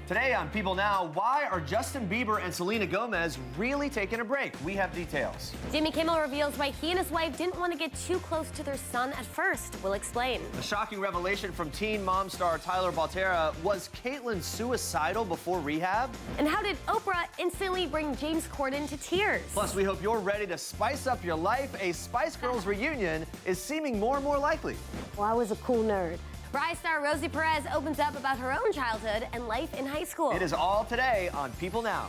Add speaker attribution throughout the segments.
Speaker 1: Today on People Now, why are Justin Bieber and Selena Gomez really taking a break? We have details.
Speaker 2: Jimmy Kimmel reveals why he and his wife didn't want to get too close to their son at first. We'll explain.
Speaker 1: A shocking revelation from Teen Mom star Tyler Baltera. Was Catelynn suicidal before rehab?
Speaker 2: And how did Oprah instantly bring James Corden to tears?
Speaker 1: Plus, we hope you're ready to spice up your life. A Spice Girls reunion is seeming more and more likely.
Speaker 2: Well, I was a cool nerd. Rise star Rosie Perez opens up about her own childhood and life in high school.
Speaker 1: It is all today on People Now.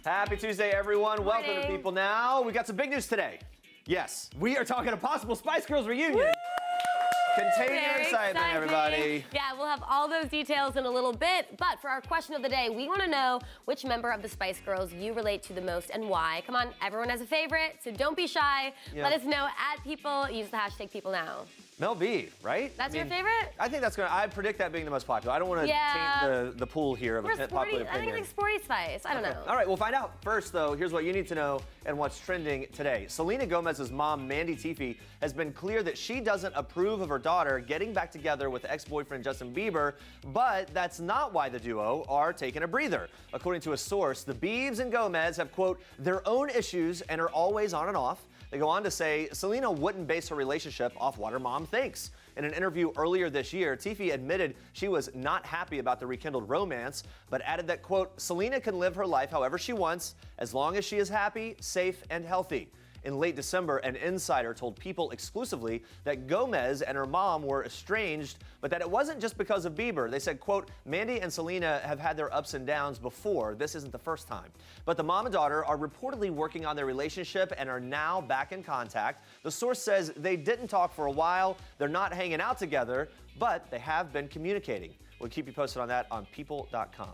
Speaker 1: Happy Tuesday, everyone. Welcome to People Now. We got some big news today. Yes, we are talking a possible Spice Girls reunion.
Speaker 2: Woo!
Speaker 1: Contain your excitement, everybody.
Speaker 2: Yeah, we'll have all those details in a little bit. But for our question of the day, we want to know which member of the Spice Girls you relate to the most and why. Come on, everyone has a favorite, so don't be shy. Yeah. Let us know at People. Use the hashtag PeopleNow.
Speaker 1: Mel B, right?
Speaker 2: That's your favorite?
Speaker 1: I think that's going to, I predict that being the most popular. I don't want to taint the pool here of a popular opinion.
Speaker 2: I think it's like Sporty Spice. I don't know.
Speaker 1: All right, we'll find out. First, though, here's what you need to know and what's trending today. Selena Gomez's mom, Mandy Teefey, has been clear that she doesn't approve of her daughter getting back together with ex-boyfriend Justin Bieber, but that's not why the duo are taking a breather. According to a source, the Biebs and Gomez have, quote, their own issues and are always on and off. They go on to say Selena wouldn't base her relationship off what her mom thinks. In an interview earlier this year, Teefey admitted she was not happy about the rekindled romance, but added that, quote, Selena can live her life however she wants, as long as she is happy, safe, and healthy. In late December, an insider told People exclusively that Gomez and her mom were estranged, but that it wasn't just because of Bieber. They said, quote, Mandy and Selena have had their ups and downs before. This isn't the first time. But the mom and daughter are reportedly working on their relationship and are now back in contact. The source says they didn't talk for a while. They're not hanging out together, but they have been communicating. We'll keep you posted on that on People.com.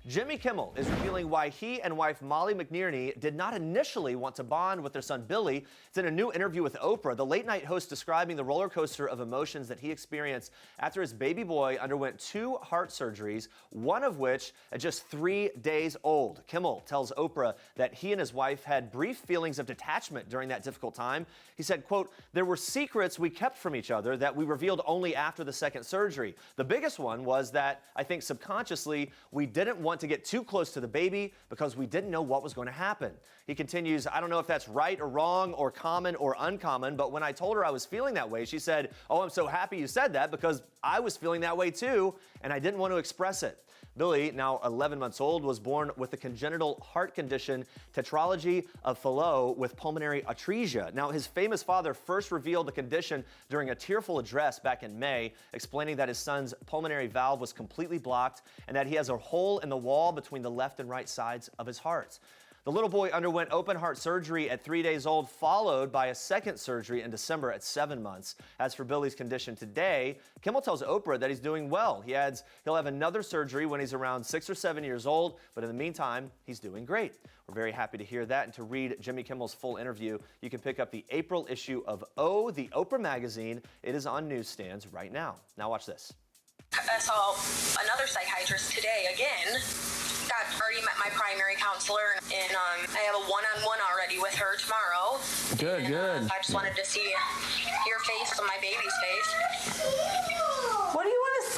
Speaker 1: Jimmy Kimmel is revealing why he and wife Molly McNearney did not initially want to bond with their son Billy. It's in a new interview with Oprah, the late-night host describing the roller coaster of emotions that he experienced after his baby boy underwent 2 heart surgeries, one of which at just 3 days old. Kimmel tells Oprah that he and his wife had brief feelings of detachment during that difficult time. He said, quote, there were secrets we kept from each other that we revealed only after the second surgery. The biggest one was that, I think subconsciously, we didn't want to get too close to the baby because we didn't know what was going to happen. He continues, I don't know if that's right or wrong or common or uncommon, but when I told her I was feeling that way, she said, oh, I'm so happy you said that because I was feeling that way too, and I didn't want to express it. Billy, now 11 months old, was born with the congenital heart condition tetralogy of Fallot with pulmonary atresia. Now, his famous father first revealed the condition during a tearful address back in May, explaining that his son's pulmonary valve was completely blocked and that he has a hole in the wall between the left and right sides of his heart. The little boy underwent open heart surgery at 3 days old, followed by a second surgery in December at 7 months. As for Billy's condition today, Kimmel tells Oprah that he's doing well. He adds he'll have another surgery when he's around 6 or 7 years old, but in the meantime, he's doing great. We're very happy to hear that, and to read Jimmy Kimmel's full interview, you can pick up the April issue of O, the Oprah magazine. It is on newsstands right now. Now watch this.
Speaker 3: I saw another psychiatrist today again. Already met my primary counselor, and I have a one-on-one already with her tomorrow.
Speaker 1: Good.
Speaker 3: I just wanted to see your face and my baby's face.
Speaker 4: What do you want to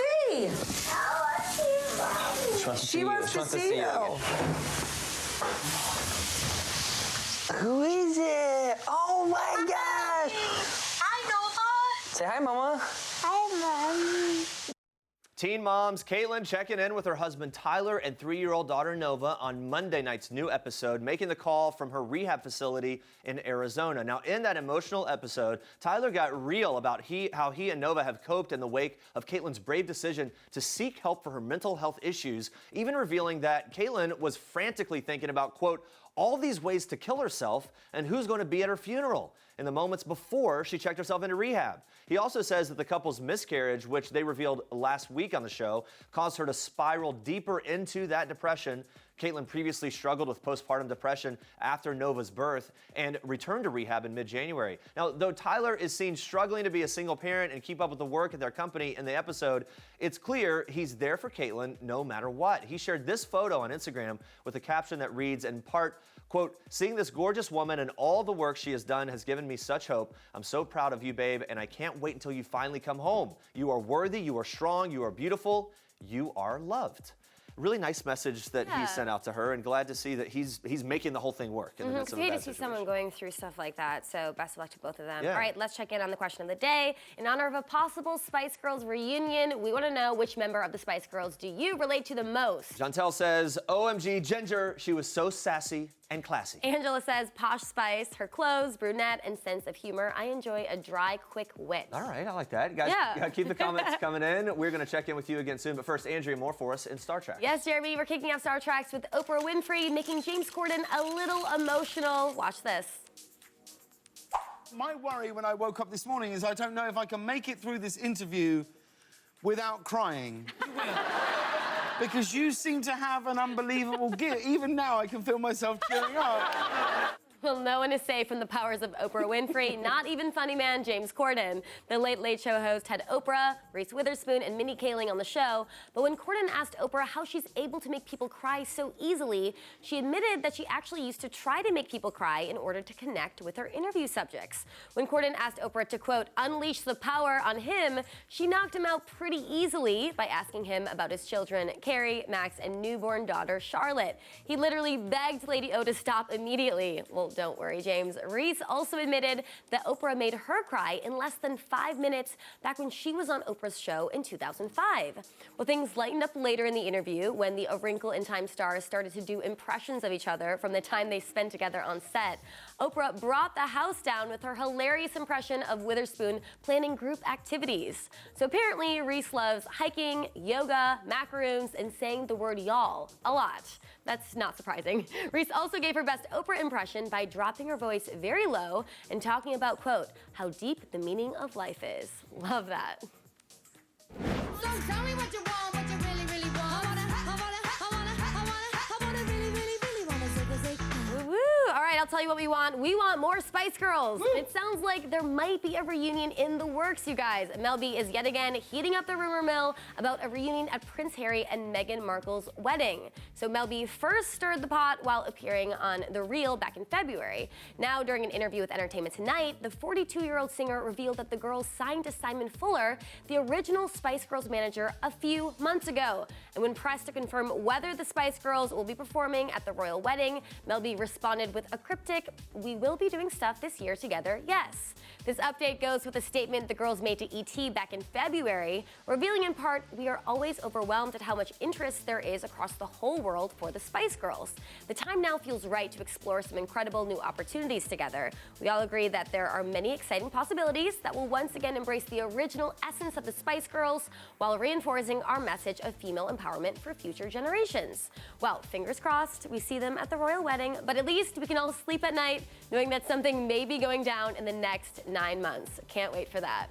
Speaker 4: see? She wants to see you. Who is it? Oh my gosh!
Speaker 3: Hi, Nova.
Speaker 4: Say hi, Mama.
Speaker 5: Hi, Mom.
Speaker 1: Teen moms, Catelynn checking in with her husband Tyler and 3-year-old daughter Nova on Monday night's new episode, making the call from her rehab facility in Arizona. Now, in that emotional episode, Tyler got real about how he and Nova have coped in the wake of Catelyn's brave decision to seek help for her mental health issues, even revealing that Catelynn was frantically thinking about, quote, all these ways to kill herself and who's going to be at her funeral in the moments before she checked herself into rehab. He also says that the couple's miscarriage, which they revealed last week on the show, caused her to spiral deeper into that depression. Catelynn previously struggled with postpartum depression after Nova's birth and returned to rehab in mid-January. Now, though Tyler is seen struggling to be a single parent and keep up with the work at their company in the episode, it's clear he's there for Catelynn no matter what. He shared this photo on Instagram with a caption that reads, in part, quote, "Seeing this gorgeous woman and all the work she has done has given me such hope. I'm so proud of you, babe, and I can't wait until you finally come home. You are worthy, you are strong, you are beautiful, you are loved." Really nice message that he sent out to her, and glad to see that he's making the whole thing work in the midst of a bad
Speaker 2: to see
Speaker 1: situation.
Speaker 2: someone going through stuff like that, so best of luck to both of them.
Speaker 1: Yeah.
Speaker 2: All right, let's check in on the question of the day. In honor of a possible Spice Girls reunion, we want to know which member of the Spice Girls do you relate to the most?
Speaker 1: Chantel says, OMG, Ginger, she was so sassy and classy.
Speaker 2: Angela says, Posh Spice, her clothes, brunette, and sense of humor. I enjoy a dry, quick wit.
Speaker 1: All right, I like that. Guys, keep the comments coming in. We're going to check in with you again soon, but first, Andrea, more for us in Star Trek.
Speaker 2: Yes, Jeremy, we're kicking off Star Treks with Oprah Winfrey making James Corden a little emotional. Watch this.
Speaker 6: My worry when I woke up this morning is I don't know if I can make it through this interview without crying. Because you seem to have an unbelievable gift. Even now, I can feel myself tearing up.
Speaker 2: Well, no one is safe from the powers of Oprah Winfrey, not even funny man James Corden. The Late Late Show host had Oprah, Reese Witherspoon, and Minnie Kaling on the show. But when Corden asked Oprah how she's able to make people cry so easily, she admitted that she actually used to try to make people cry in order to connect with her interview subjects. When Corden asked Oprah to, quote, unleash the power on him, she knocked him out pretty easily by asking him about his children, Carrie, Max, and newborn daughter, Charlotte. He literally begged Lady O to stop immediately. Well, don't worry, James. Reese also admitted that Oprah made her cry in less than 5 minutes back when she was on Oprah's show in 2005. Well, things lightened up later in the interview when the A Wrinkle in Time stars started to do impressions of each other from the time they spent together on set. Oprah brought the house down with her hilarious impression of Witherspoon planning group activities. So apparently, Reese loves hiking, yoga, macaroons, and saying the word y'all a lot. That's not surprising. Reese also gave her best Oprah impression by dropping her voice very low and talking about, quote, how deep the meaning of life is. Love that.
Speaker 5: So tell me what you want, what you really, really want. I wanna really wanna say.
Speaker 2: Woo! All right, I'll tell you what we want. We want more Spice Girls. It sounds like there might be a reunion in the works, you guys. Mel B is yet again heating up the rumor mill about a reunion at Prince Harry and Meghan Markle's wedding. So Mel B first stirred the pot while appearing on The Real back in February. Now, during an interview with Entertainment Tonight, the 42-year-old singer revealed that the girls signed to Simon Fuller, the original Spice Girls manager, a few months ago. And when pressed to confirm whether the Spice Girls will be performing at the royal wedding, Mel B responded with a cryptic, "We will be doing stuff this year together, yes." This update goes with a statement the girls made to ET back in February, revealing in part, "We are always overwhelmed at how much interest there is across the whole world for the Spice Girls. The time now feels right to explore some incredible new opportunities together. We all agree that there are many exciting possibilities that will once again embrace the original essence of the Spice Girls while reinforcing our message of female empowerment for future generations." Well, fingers crossed we see them at the royal wedding, but at least we can all sleep at night knowing that something may be going down in the next 9 months. Can't wait for that.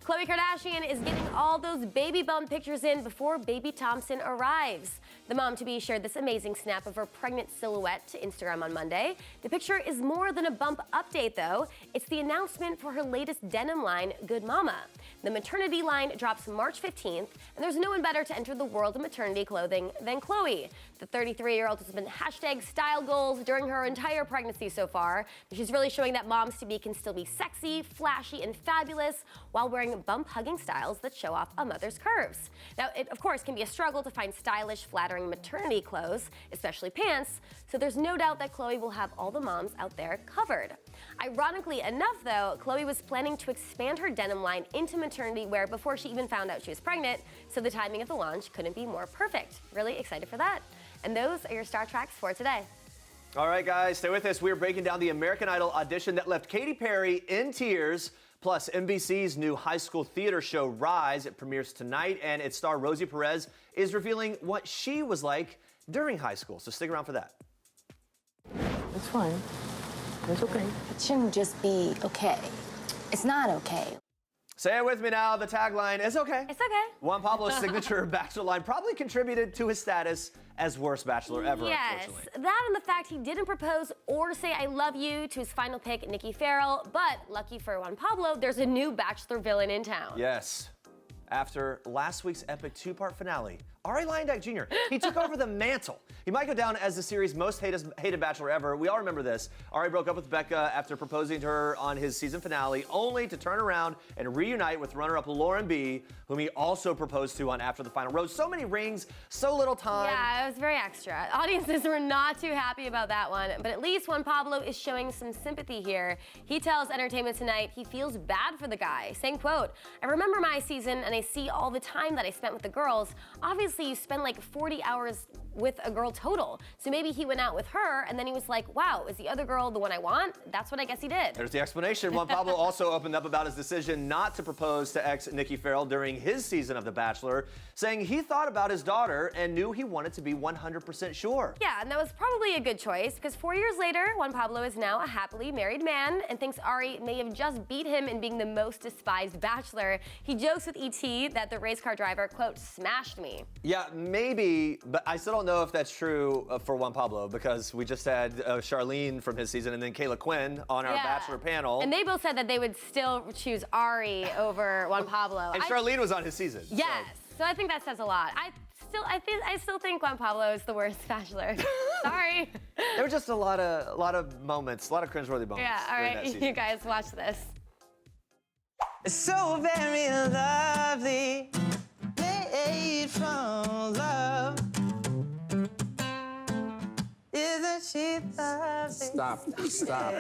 Speaker 2: Khloé Kardashian is getting all those baby bump pictures in before baby Thompson arrives. The mom-to-be shared this amazing snap of her pregnant silhouette to Instagram on Monday. The picture is more than a bump update, though. It's the announcement for her latest denim line, Good Mama. The maternity line drops March 15th, and there's no one better to enter the world of maternity clothing than Khloé. The 33-year-old has been hashtag style goals during her entire pregnancy so far. She's really showing that moms-to-be can still be sexy, flashy, and fabulous while wearing bump-hugging styles that show off a mother's curves. Now, it, of course, can be a struggle to find stylish, flattering maternity clothes, especially pants, so there's no doubt that Khloé will have all the moms out there covered. Ironically enough, though, Khloé was planning to expand her denim line into maternity wear before she even found out she was pregnant, so the timing of the launch couldn't be more perfect. Really excited for that. And those are your Star Treks for today.
Speaker 1: All right, guys, stay with us. We're breaking down the American Idol audition that left Katy Perry in tears. Plus, NBC's new high school theater show, Rise, it premieres tonight, and its star Rosie Perez is revealing what she was like during high school. So stick around for that.
Speaker 7: It's fine. It's okay.
Speaker 8: It shouldn't just be okay. It's not okay.
Speaker 1: Say it with me now. The tagline is okay.
Speaker 2: It's okay.
Speaker 1: Juan Pablo's signature Bachelor line probably contributed to his status as worst Bachelor ever,
Speaker 2: Yes,
Speaker 1: unfortunately.
Speaker 2: that and the fact he didn't propose or say I love you to his final pick, Nikki Farrell. But lucky for Juan Pablo, there's a new Bachelor villain in town.
Speaker 1: Yes. After last week's epic two-part finale, Ari Leyendijk Jr., he took over the mantle. He might go down as the series' most hated Bachelor ever. We all remember this. Ari broke up with Becca after proposing to her on his season finale, only to turn around and reunite with runner-up Lauren B, whom he also proposed to on After the Final Rose. So many rings, so little time.
Speaker 2: Yeah, it was very extra. Audiences were not too happy about that one, but at least Juan Pablo is showing some sympathy here. He tells Entertainment Tonight he feels bad for the guy, saying, quote, I remember my season and I see all the time that I spent with the girls. Obviously, you spend like 40 hours with a girl total. So maybe he went out with her and then he was like, wow, is the other girl the one I want? That's what I guess he did.
Speaker 1: There's the explanation. Juan Pablo also opened up about his decision not to propose to ex Nikki Farrell during his season of The Bachelor, saying he thought about his daughter and knew he wanted to be 100% sure.
Speaker 2: Yeah, and that was probably a good choice because 4 years later, Juan Pablo is now a happily married man and thinks Ari may have just beat him in being the most despised Bachelor. He jokes with ET that the race car driver, quote, smashed me.
Speaker 1: Yeah, maybe, but I still don't know if that's true for Juan Pablo because we just had Charlene from his season and then Kayla Quinn on our Bachelor panel.
Speaker 2: And they both said that they would still choose Ari over Juan Pablo.
Speaker 1: And Charlene was on his season.
Speaker 2: Yes, so I think that says a lot. I still think Juan Pablo is the worst Bachelor. Sorry.
Speaker 1: There were just a lot of moments, a lot of cringeworthy moments.
Speaker 2: Yeah, all
Speaker 1: during
Speaker 2: right,
Speaker 1: that season.
Speaker 2: you guys watch this.
Speaker 4: It's so very lovely, made from love. Isn't she lovely?
Speaker 6: Stop.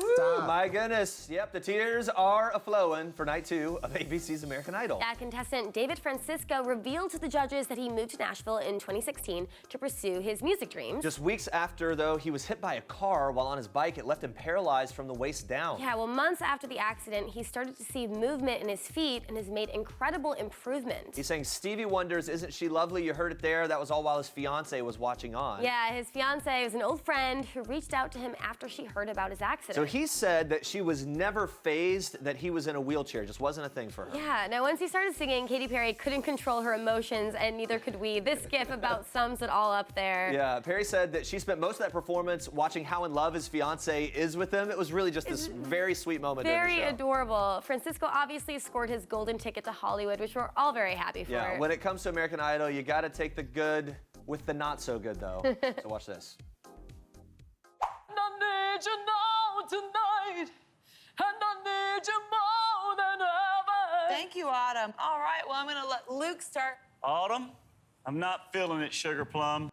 Speaker 1: Ooh, my goodness. Yep, the tears are a-flowing for night 2 of ABC's American Idol.
Speaker 2: Yeah, contestant David Francisco revealed to the judges that he moved to Nashville in 2016 to pursue his music dreams.
Speaker 1: Just weeks after, though, he was hit by a car while on his bike. It left him paralyzed from the waist down.
Speaker 2: Yeah, well, months after the accident, he started to see movement in his feet and has made incredible improvement.
Speaker 1: He's saying Stevie wonders, isn't she lovely? You heard it there. That was all while his fiance was watching on.
Speaker 2: Yeah, his fiance was an old friend who reached out to him after she heard about his accident.
Speaker 1: So he said that she was never fazed that he was in a wheelchair. Just wasn't a thing for her.
Speaker 2: Yeah, now once he started singing, Katy Perry couldn't control her emotions, and neither could we. This gif about sums it all up there.
Speaker 1: Yeah, Perry said that she spent most of that performance watching how in love his fiance is with him. It was really just this very sweet moment.
Speaker 2: Very adorable. Francisco obviously scored his golden ticket to Hollywood, which we're all very happy for.
Speaker 1: Yeah, when it comes to American Idol, you got to take the good with the not so good, though. So watch this.
Speaker 8: I need you now tonight, and I need you more than ever.
Speaker 9: Thank you, Autumn. All right, well, I'm going to let Luke start.
Speaker 10: Autumn, I'm not feeling it, Sugar Plum.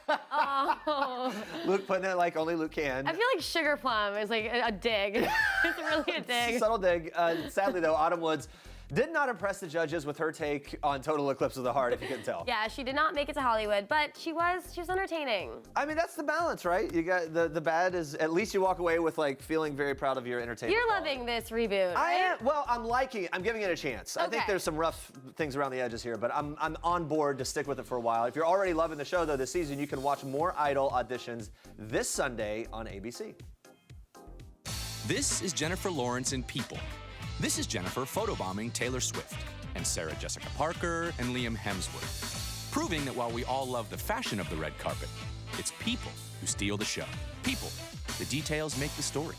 Speaker 2: Oh.
Speaker 1: Luke putting it like only Luke can.
Speaker 2: I feel like Sugar Plum is like a dig. It's really a dig.
Speaker 1: Subtle dig. Sadly, though, Autumn Woods did not impress the judges with her take on Total Eclipse of the Heart, if you couldn't tell.
Speaker 2: Yeah, she did not make it to Hollywood, but she was entertaining.
Speaker 1: I mean, that's the balance, right? You got the bad is at least you walk away with like feeling very proud of your entertainment.
Speaker 2: You're
Speaker 1: quality.
Speaker 2: loving this reboot,
Speaker 1: I
Speaker 2: right?
Speaker 1: am. Well, I'm liking it. I'm giving it a chance. I think
Speaker 2: Okay.
Speaker 1: there's some rough things around the edges here, but I'm on board to stick with it for a while. If you're already loving the show, though, this season, you can watch more Idol auditions this Sunday on ABC.
Speaker 11: This is Jennifer Lawrence in People. This is Jennifer photobombing Taylor Swift, and Sarah Jessica Parker and Liam Hemsworth, proving that while we all love the fashion of the red carpet, it's people who steal the show. People. The details make the story.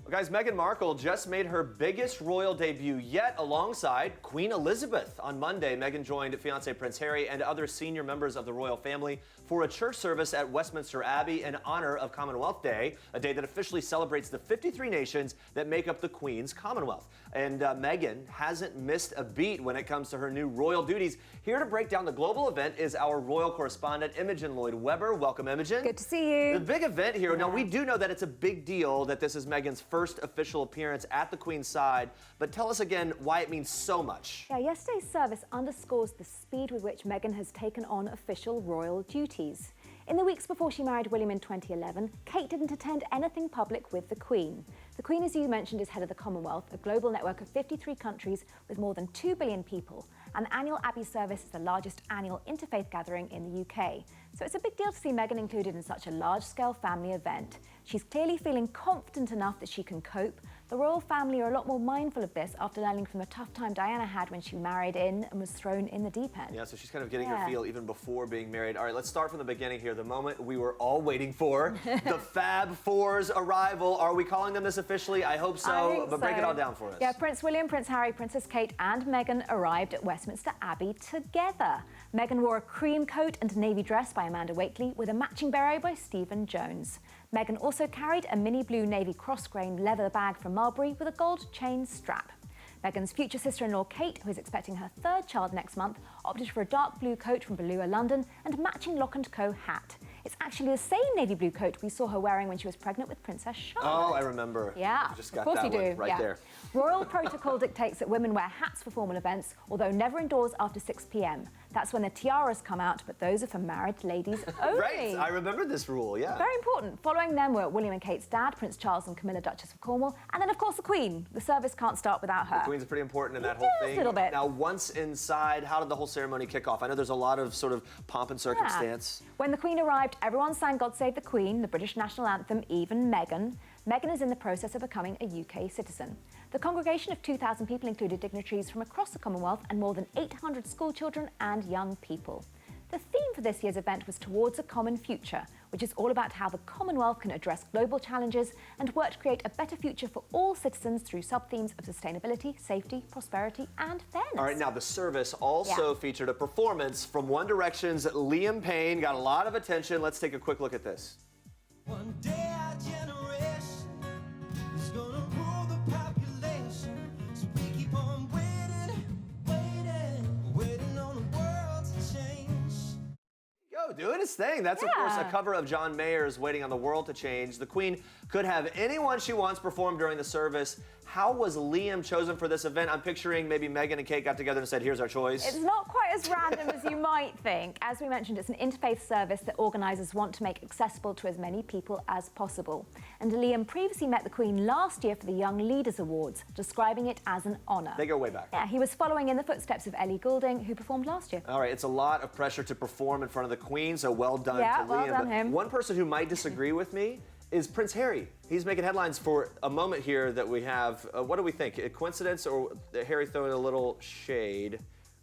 Speaker 1: Well, guys, Meghan Markle just made her biggest royal debut yet alongside Queen Elizabeth. On Monday, Meghan joined fiancé Prince Harry and other senior members of the royal family for a church service at Westminster Abbey in honor of Commonwealth Day, a day that officially celebrates the 53 nations that make up the Queen's Commonwealth. And Meghan hasn't missed a beat when it comes to her new royal duties. Here to break down the global event is our royal correspondent, Imogen Lloyd-Webber. Welcome, Imogen.
Speaker 12: Good to see you.
Speaker 1: The big event here. Now, we do know that it's a big deal that this is Meghan's first official appearance at the Queen's side, but tell us again why it means so much.
Speaker 12: Yeah, yesterday's service underscores the speed with which Meghan has taken on official royal duties. In the weeks before she married William in 2011, Kate didn't attend anything public with the Queen. The Queen, as you mentioned, is head of the Commonwealth, a global network of 53 countries with more than 2 billion people. and the annual Abbey service is the largest annual interfaith gathering in the UK. So it's a big deal to see Meghan included in such a large-scale family event. She's clearly feeling confident enough that she can cope. The royal family are a lot more mindful of this after learning from the tough time Diana had when she married in and was thrown in the deep end.
Speaker 1: Yeah, so she's kind of getting her feel even before being married. All right, let's start from the beginning here. The moment we were all waiting for, the Fab Four's arrival. Are we calling them this officially? I hope so, but break it all down for us.
Speaker 12: Yeah, Prince William, Prince Harry, Princess Kate and Meghan arrived at Westminster Abbey together. Meghan wore a cream coat and navy dress by Amanda Wakely with a matching beret by Stephen Jones. Meghan also carried a mini blue navy cross-grain leather bag from Marbury with a gold chain strap. Meghan's future sister-in-law Kate, who is expecting her third child next month, opted for a dark blue coat from Bellua London and matching Lock & Co hat. It's actually the same navy blue coat we saw her wearing when she was pregnant with Princess Charlotte.
Speaker 1: Oh, I remember.
Speaker 12: Yeah,
Speaker 1: Just got
Speaker 12: of course
Speaker 1: that
Speaker 12: you do.
Speaker 1: one right there.
Speaker 12: Royal protocol dictates that women wear hats for formal events, although never indoors after 6 p.m. That's when the tiaras come out, but those are for married ladies only.
Speaker 1: Right, I remember this rule, yeah.
Speaker 12: Very important. Following them were William and Kate's dad, Prince Charles and Camilla, Duchess of Cornwall, and then, of course, the Queen. The service can't start without her.
Speaker 1: The Queen's pretty important in that whole thing.
Speaker 12: A little bit.
Speaker 1: Now, once inside, how did the whole ceremony kick off? I know there's a lot of sort of pomp and circumstance.
Speaker 12: Yeah. When the Queen arrived, everyone sang God Save the Queen, the British national anthem, even Meghan. Meghan is in the process of becoming a UK citizen. The congregation of 2,000 people included dignitaries from across the Commonwealth and more than 800 schoolchildren and young people. The theme for this year's event was Towards a Common Future, which is all about how the Commonwealth can address global challenges and work to create a better future for all citizens through sub-themes of sustainability, safety, prosperity and fairness.
Speaker 1: All right, now the service also featured a performance from One Direction's Liam Payne. Got a lot of attention. Let's take a quick look at this.
Speaker 4: One day our generation is gonna rule the population. So we keep on waiting, waiting on the world to change.
Speaker 1: Go, doing his thing. That's, of course, a cover of John Mayer's Waiting on the World to Change. The Queen could have anyone she wants perform during the service. How was Liam chosen for this event? I'm picturing maybe Meghan and Kate got together and said, here's our choice.
Speaker 12: It's not quite as random as you might think. As we mentioned, it's an interfaith service that organisers want to make accessible to as many people as possible. And Liam previously met the Queen last year for the Young Leaders Awards, describing it as an honour.
Speaker 1: They go way back.
Speaker 12: Yeah, he was following in the footsteps of Ellie Goulding, who performed last year.
Speaker 1: All right, it's a lot of pressure to perform in front of the Queen, so well done to Liam.
Speaker 12: Well done him.
Speaker 1: One person who might disagree with me is Prince Harry. He's making headlines for a moment here that we have. What do we think? A coincidence or Harry throwing a little shade?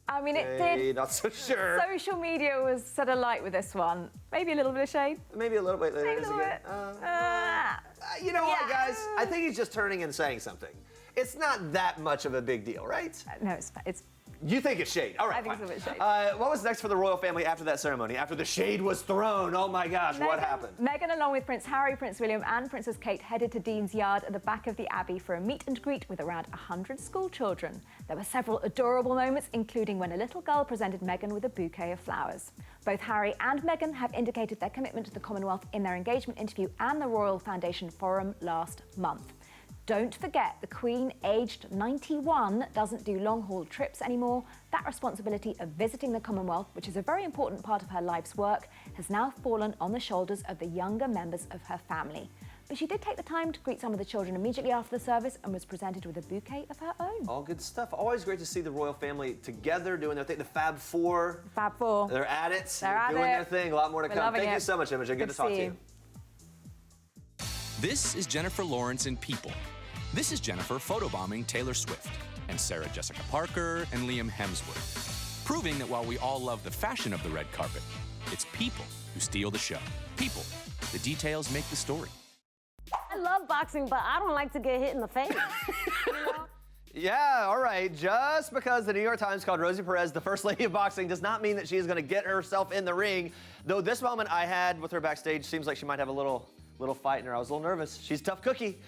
Speaker 12: I mean, it did.
Speaker 1: Not so sure.
Speaker 12: Social media was set alight with this one. Maybe a little bit of shade.
Speaker 1: Maybe a little bit.
Speaker 12: Maybe a little bit.
Speaker 1: You know what, guys? I think he's just turning and saying something. It's not that much of a big deal, right?
Speaker 12: No, it's.
Speaker 1: You think it's shade. All right,
Speaker 12: I think it's a bit shade.
Speaker 1: What was next for the royal family after that ceremony? After the shade was thrown? Oh my gosh, what happened?
Speaker 12: Meghan, along with Prince Harry, Prince William and Princess Kate, headed to Dean's Yard at the back of the Abbey for a meet and greet with around 100 schoolchildren. There were several adorable moments, including when a little girl presented Meghan with a bouquet of flowers. Both Harry and Meghan have indicated their commitment to the Commonwealth in their engagement interview and the Royal Foundation Forum last month. Don't forget, the Queen, aged 91, doesn't do long-haul trips anymore. That responsibility of visiting the Commonwealth, which is a very important part of her life's work, has now fallen on the shoulders of the younger members of her family. But she did take the time to greet some of the children immediately after the service and was presented with a bouquet of her own.
Speaker 1: All good stuff. Always great to see the royal family together doing their thing. The Fab Four.
Speaker 12: Fab Four.
Speaker 1: They're at it.
Speaker 12: They're
Speaker 1: doing their thing. A lot more to come. Thank you so much, Imogen. Good to talk to you.
Speaker 11: This is Jennifer Lawrence in People. This is Jennifer photobombing Taylor Swift and Sarah Jessica Parker and Liam Hemsworth, proving that while we all love the fashion of the red carpet, it's people who steal the show. People. The details make the story.
Speaker 2: I love boxing, but I don't like to get hit in the face.
Speaker 1: Yeah, all right. Just because the New York Times called Rosie Perez the first lady of boxing does not mean that she is going to get herself in the ring. Though this moment I had with her backstage seems like she might have a little fight in her. I was a little nervous. She's a tough cookie.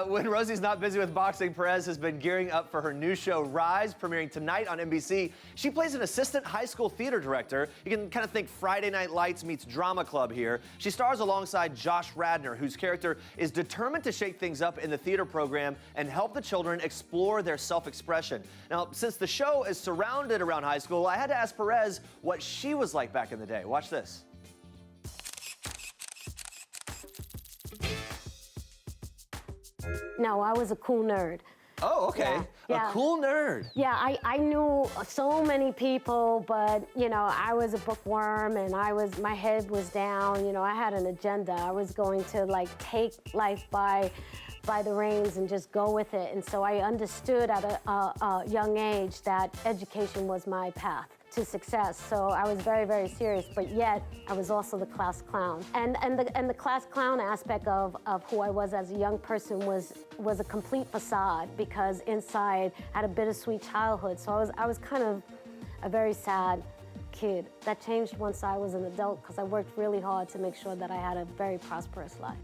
Speaker 1: When Rosie's not busy with boxing, Perez has been gearing up for her new show, Rise, premiering tonight on NBC. She plays an assistant high school theater director. You can kind of think Friday Night Lights meets Drama Club here. She stars alongside Josh Radnor, whose character is determined to shake things up in the theater program and help the children explore their self-expression. Now, since the show is surrounded around high school, I had to ask Perez what she was like back in the day. Watch this.
Speaker 2: No, I was a cool nerd.
Speaker 1: Oh, okay.
Speaker 13: Yeah.
Speaker 1: A cool nerd.
Speaker 13: Yeah, I knew so many people, but you know, I was a bookworm and my head was down. You know, I had an agenda. I was going to like take life by the reins and just go with it. And so I understood at a young age that education was my path to success. So I was very, very serious, but yet I was also the class clown. And the class clown aspect of who I was as a young person was a complete facade, because inside I had a bittersweet childhood. So I was kind of a very sad kid. That changed once I was an adult, because I worked really hard to make sure that I had a very prosperous life.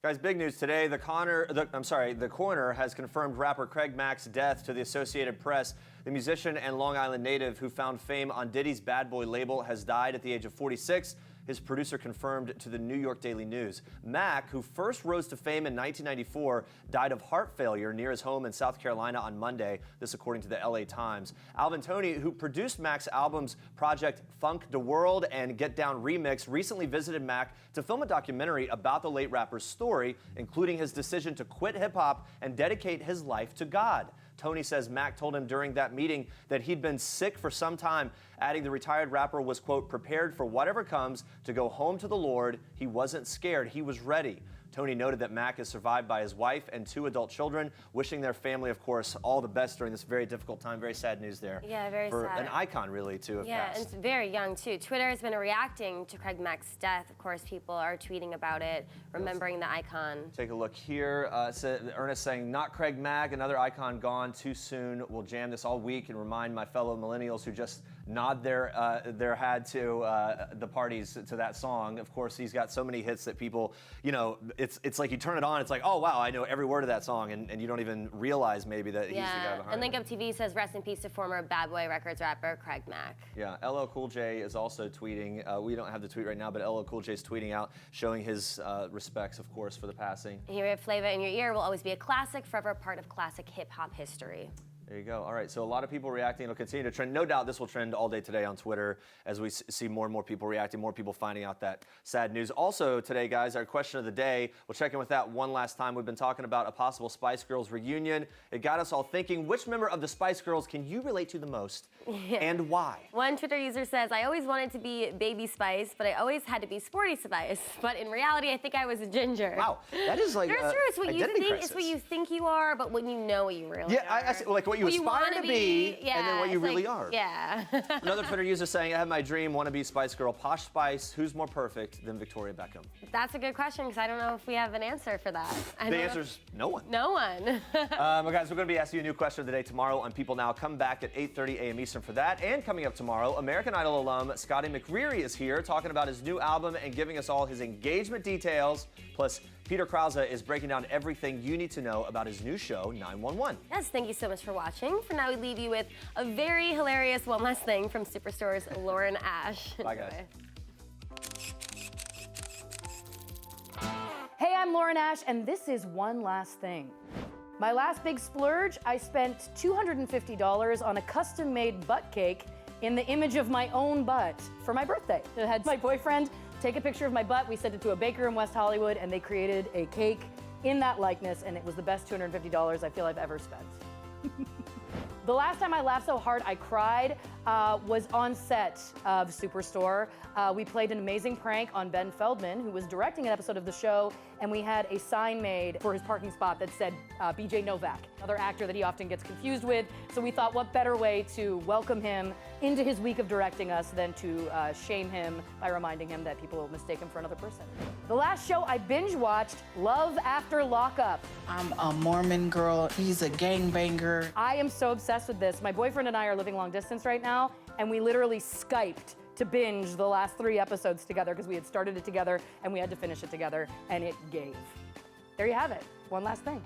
Speaker 1: Guys, big news today. The coroner has confirmed rapper Craig Mack's death to the Associated Press. The musician and Long Island native who found fame on Diddy's Bad Boy label has died at the age of 46. His producer confirmed to the New York Daily News. Mack, who first rose to fame in 1994, died of heart failure near his home in South Carolina on Monday, this according to the LA Times. Alvin Toney, who produced Mack's albums Project Funk the World and Get Down Remix, recently visited Mack to film a documentary about the late rapper's story, including his decision to quit hip-hop and dedicate his life to God. Tony says Mack told him during that meeting that he'd been sick for some time, adding the retired rapper was, quote, prepared for whatever comes to go home to the Lord. He wasn't scared. He was ready. Tony noted that Mack is survived by his wife and 2 adult children, wishing their family, of course, all the best during this very difficult time. Very sad news there.
Speaker 2: Yeah, very
Speaker 1: for
Speaker 2: sad.
Speaker 1: An icon, really, to have
Speaker 2: Yeah,
Speaker 1: passed.
Speaker 2: and it's very young, too. Twitter has been reacting to Craig Mack's death. Of course, people are tweeting about it, remembering the icon.
Speaker 1: Take a look here. Ernest saying, not Craig Mack, another icon gone too soon. We'll jam this all week and remind my fellow millennials who just nod their head to the parties to that song. Of course, he's got so many hits that people, you know, it's like you turn it on, it's like, oh wow, I know every word of that song, and you don't even realize maybe that he's the guy behind
Speaker 2: and Link
Speaker 1: it.
Speaker 2: Up TV says rest in peace to former Bad Boy Records rapper Craig Mack.
Speaker 1: Yeah, LL Cool J is also tweeting. We don't have the tweet right now, but LL Cool J is tweeting out, showing his respects, of course, for the passing.
Speaker 2: And here at Flavor in Your Ear will always be a classic, forever part of classic hip-hop history.
Speaker 1: There you go. All right, so a lot of people reacting. It'll continue to trend. No doubt this will trend all day today on Twitter as we see more and more people reacting, more people finding out that sad news. Also today, guys, our question of the day. We'll check in with that one last time. We've been talking about a possible Spice Girls reunion. It got us all thinking, which member of the Spice Girls can you relate to the most and why?
Speaker 2: One Twitter user says, I always wanted to be Baby Spice, but I always had to be Sporty Spice. But in reality, I think I was a ginger.
Speaker 1: Wow, that is like
Speaker 2: true. It's what you think.
Speaker 1: crisis.
Speaker 2: It's what you think you are, but when you know what you really are.
Speaker 1: I see, like what you aspire to be, and then what you really are.
Speaker 2: Yeah.
Speaker 1: Another Twitter user saying, I have my dream, want to be Spice Girl, Posh Spice. Who's more perfect than Victoria Beckham?
Speaker 2: That's a good question, because I don't know if we have an answer for that.
Speaker 1: The answer's no one.
Speaker 2: No one.
Speaker 1: Well, guys, we're going to be asking you a new question of the day tomorrow on People Now. Come back at 8:30 a.m. Eastern for that. And coming up tomorrow, American Idol alum Scotty McCreery is here talking about his new album and giving us all his engagement details. Plus, Peter Krause is breaking down everything you need to know about his new show, 911.
Speaker 2: Yes, thank you so much for watching. For now, we leave you with a very hilarious one last thing from Superstore's Lauren Ash.
Speaker 1: Bye, guys.
Speaker 14: Hey, I'm Lauren Ash, and this is One Last Thing. My last big splurge, I spent $250 on a custom-made butt cake in the image of my own butt for my birthday. I had my boyfriend take a picture of my butt. We sent it to a baker in West Hollywood, and they created a cake in that likeness, and it was the best $250 I feel I've ever spent. The last time I laughed so hard I cried was on set of Superstore. We played an amazing prank on Ben Feldman, who was directing an episode of the show, and we had a sign made for his parking spot that said BJ Novak, another actor that he often gets confused with. So we thought, what better way to welcome him into his week of directing us than to shame him by reminding him that people will mistake him for another person. The last show I binge watched, Love After Lockup.
Speaker 15: I'm a Mormon girl. He's a gangbanger.
Speaker 14: I am so obsessed with this. My boyfriend and I are living long distance right now, and we literally Skyped to binge the last 3 episodes together because we had started it together and we had to finish it together, and it gave. There you have it. One last thing.